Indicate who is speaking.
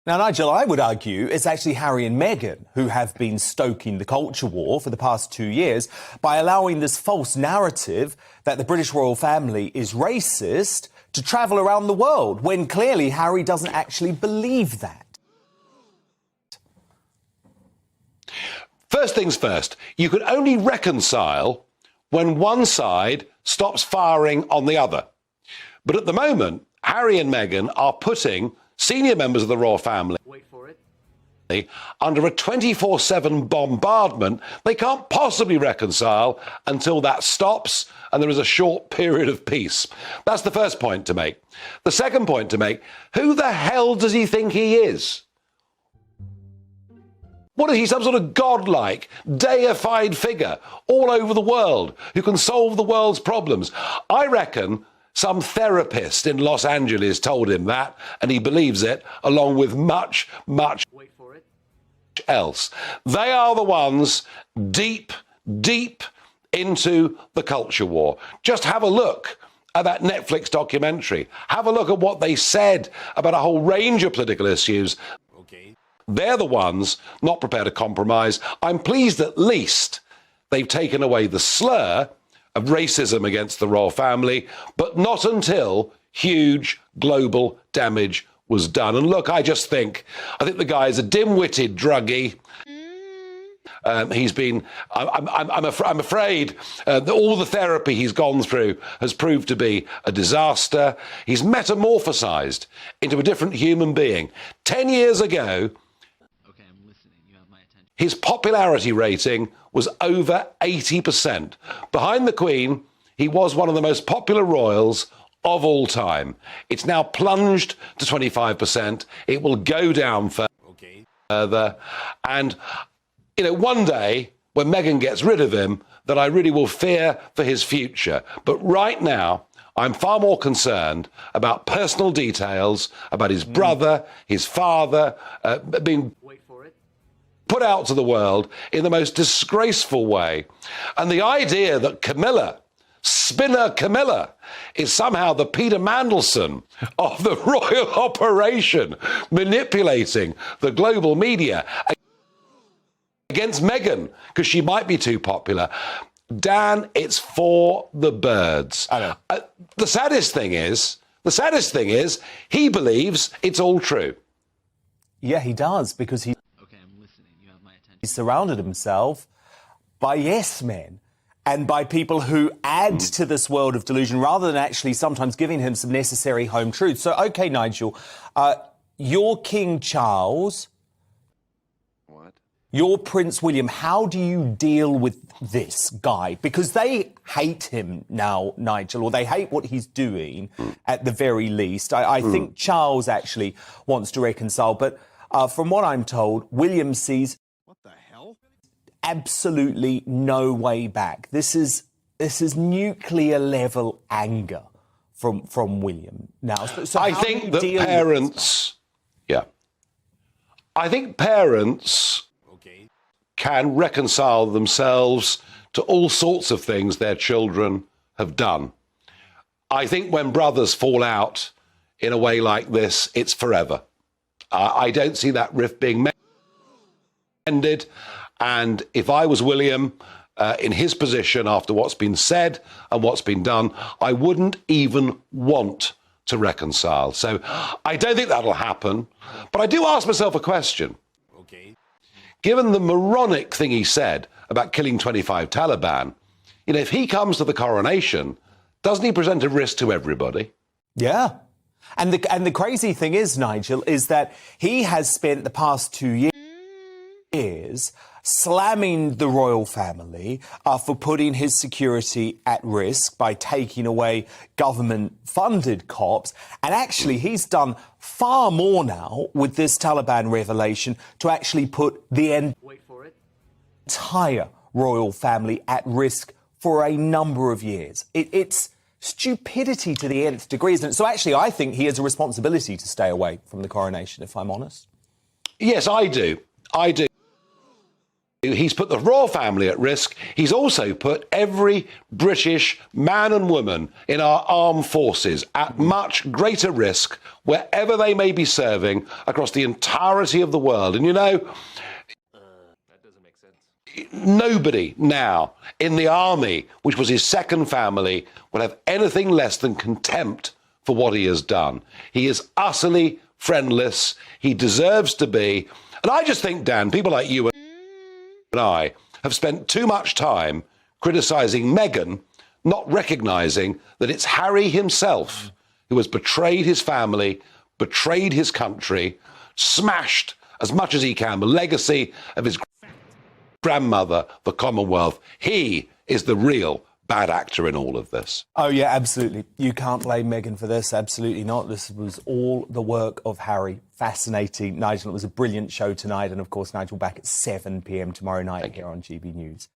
Speaker 1: Now, Nigel, I would argue it's actually Harry and Meghan who have been stoking the culture war for the past 2 years by allowing this false narrative that the British royal family is racist to travel around the world, when clearly Harry doesn't actually believe that.
Speaker 2: First things first, you can only reconcile when one side stops firing on the other. But at the moment, Harry and Meghan are putting senior members of the royal family, wait for it, under a 24/7 bombardment they can't possibly reconcile until that stops and there is a short period of peace. That's the first point to make. The second point to make, who the hell does he think he is? What is he, some sort of godlike, deified figure all over the world who can solve the world's problems? I reckon some therapist in Los Angeles told him that, and he believes it, along with much, much wait for it, else. They are the ones deep, deep into the culture war. Just have a look at that Netflix documentary. Have a look at what they said about a whole range of political issues. Okay. They're the ones not prepared to compromise. I'm pleased at least they've taken away the slur of racism against the royal family, but not until huge global damage was done. And look, I think the guy is a dim-witted druggie. I'm afraid that all the therapy he's gone through has proved to be a disaster. He's metamorphosized into a different human being. 10 years ago, okay, I'm listening. You have my attention. His popularity rating was over 80%. Behind the Queen, he was one of the most popular royals of all time. It's now plunged to 25%. It will go down further. And, one day, when Meghan gets rid of him, that I really will fear for his future. But right now, I'm far more concerned about personal details, about his brother, his father, being put out to the world in the most disgraceful way. And the idea that Spinner Camilla, is somehow the Peter Mandelson of the royal operation, manipulating the global media against Meghan because she might be too popular. Dan, it's for the birds.
Speaker 1: I know.
Speaker 2: The saddest thing is he believes it's all true.
Speaker 1: Yeah, he does, because he surrounded himself by yes men and by people who add to this world of delusion rather than actually sometimes giving him some necessary home truths. So, OK, Nigel, you're King Charles. What? You're Prince William. How do you deal with this guy? Because they hate him now, Nigel, or they hate what he's doing at the very least. I think Charles actually wants to reconcile. But from what I'm told, William sees absolutely no way back. This is nuclear level anger from William now. So
Speaker 2: I think that parents, I think parents can reconcile themselves to all sorts of things their children have done. I think when brothers fall out in a way like this, it's forever. I don't see that rift being mended. And if I was William, in his position after what's been said and what's been done, I wouldn't even want to reconcile. So I don't think that'll happen. But I do ask myself a question. Okay. Given the moronic thing he said about killing 25 Taliban, if he comes to the coronation, doesn't he present a risk to everybody?
Speaker 1: Yeah. And the crazy thing is, Nigel, is that he has spent the past 2 years slamming the royal family for putting his security at risk by taking away government-funded cops. And actually, he's done far more now with this Taliban revelation to actually put the entire royal family at risk for a number of years. It's stupidity to the nth degree, isn't it? So actually, I think he has a responsibility to stay away from the coronation, if I'm honest.
Speaker 2: Yes, I do. He's put the royal family at risk. He's also put every British man and woman in our armed forces at much greater risk wherever they may be serving across the entirety of the world. And you know, that doesn't make sense. Nobody now in the army, which was his second family, will have anything less than contempt for what he has done. He is utterly friendless. He deserves to be. And I just think, Dan, people like you and I have spent too much time criticising Meghan, not recognising that it's Harry himself who has betrayed his family, betrayed his country, smashed as much as he can the legacy of his grandmother, the Commonwealth. He is the real bad actor in all of this.
Speaker 1: Oh, yeah, absolutely. You can't blame Meghan for this. Absolutely not. This was all the work of Harry. Fascinating, Nigel. It was a brilliant show tonight. And, of course, Nigel back at 7 p.m. tomorrow night here on GB News.